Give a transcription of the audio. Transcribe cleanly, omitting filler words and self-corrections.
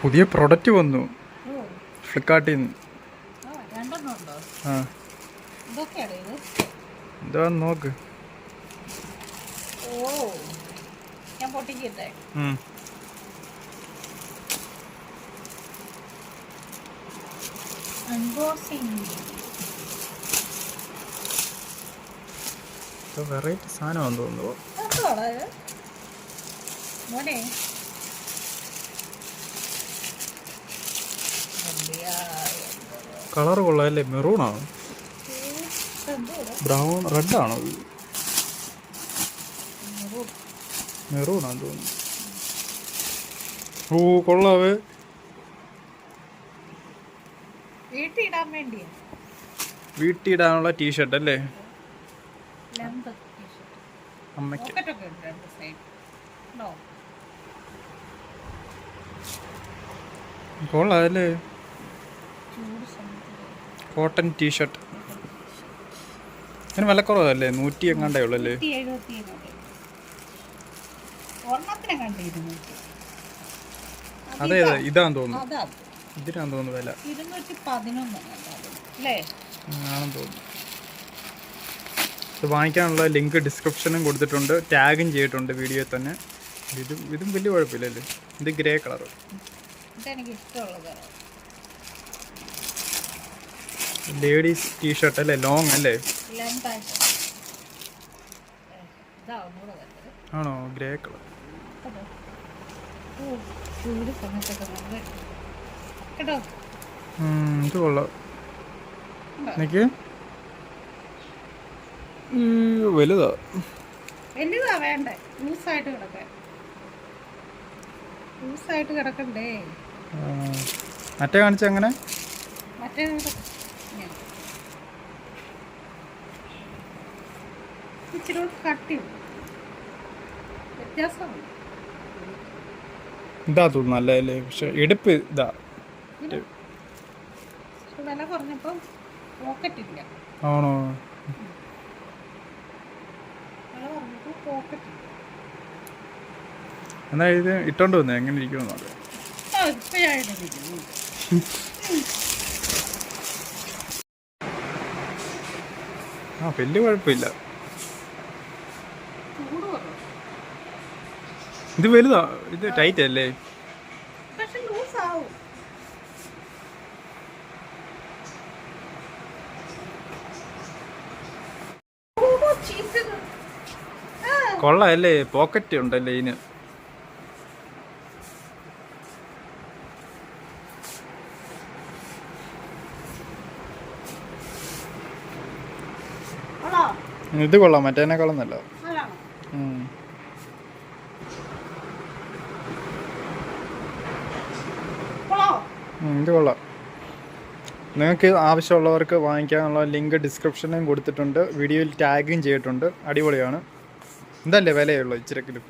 പുതിയ പ്രൊഡക്റ്റ് വന്നു ഫ്ലിപ്കാർട്ടിൽ നിന്ന്. ആ എന്താ നോക്ക്. വെറൈറ്റി സാധനമാണെന്ന് തോന്നുന്നു. കളർ കൊള്ളാമല്ലേ? മെറൂണാണ്, ബ്രൗൺ, റെഡാണോ? മെറൂണാന്ന് തോന്നുന്നു. ഓ കൊള്ളാവേ. വീട്ടിടാനുള്ള ടീഷർട്ട് അല്ലേ? അമ്മയ്ക്ക് കൊള്ളാല്ലേ? Cotton T shirt. അതിന് വിലക്കുറവല്ലേ? 100 എങ്ങാണ്ടേ ഉള്ളല്ലേ? അതെ ഇതാന്ന് തോന്നുന്നു. ഇതിനാന്ന് തോന്നുന്നു വില. 211 ആണെന്ന് തോന്നുന്നു. ഇത് വാങ്ങിക്കാനുള്ള ലിങ്ക് ഡിസ്ക്രിപ്ഷനും കൊടുത്തിട്ടുണ്ട്, ടാഗും ചെയ്തിട്ടുണ്ട് വീഡിയോയിൽ തന്നെ. ഇതും വലിയ കുഴപ്പമില്ലല്ലേ? ഇത് ഗ്രേ കളർ. ലേഡീസ് ടീഷർട്ട് അല്ലേ? ലോങ് അല്ലേ? ആണോ? Grey colour. ഇത് കൊള്ളാം. എനിക്ക് വലുതാ വേണ്ടേ? ലൂസായിട്ട് കിടക്കണ്ടേ? മറ്റേ കാണിച്ച അങ്ങനെ മറ്റേ ഇച്ചിരി കട്ടിയുണ്ട്, വ്യത്യാസമുണ്ട്. ഇതാ തോന്നുന്നു നല്ലതല്ലേ? പക്ഷെ എടുപ്പ് ഇതാ. വില കുറഞ്ഞപ്പം പോക്കറ്റ് ഇല്ല. ആണോ? വില കുറഞ്ഞപ്പോൾ പോക്കറ്റ് ഇല്ല. എന്നാ ഇത് ഇട്ടോണ്ട് വന്നേ എങ്ങനെ ഇരിക്കുമെന്ന് നോക്കാം. ആ വലിയ കുഴപ്പമില്ല. ഇത് വലുതാ. ഇത് ടൈറ്റ് അല്ലേ? കൊള്ളാല്ലേ? പോക്കറ്റ് ഉണ്ടല്ലേ ഇതിന്? ഇത് കൊള്ളാം, മറ്റേനേക്കാളും നല്ല. ഇത് കൊള്ളാം. നിങ്ങൾക്ക് ആവശ്യമുള്ളവർക്ക് വാങ്ങിക്കാനുള്ള ലിങ്ക് ഡിസ്ക്രിപ്ഷനിലും കൊടുത്തിട്ടുണ്ട്, വീഡിയോയിൽ ടാഗും ചെയ്തിട്ടുണ്ട്. അടിപൊളിയാണ്. എന്തല്ലേ വിലയുള്ളൂ ഇച്ചിരക്കിലും?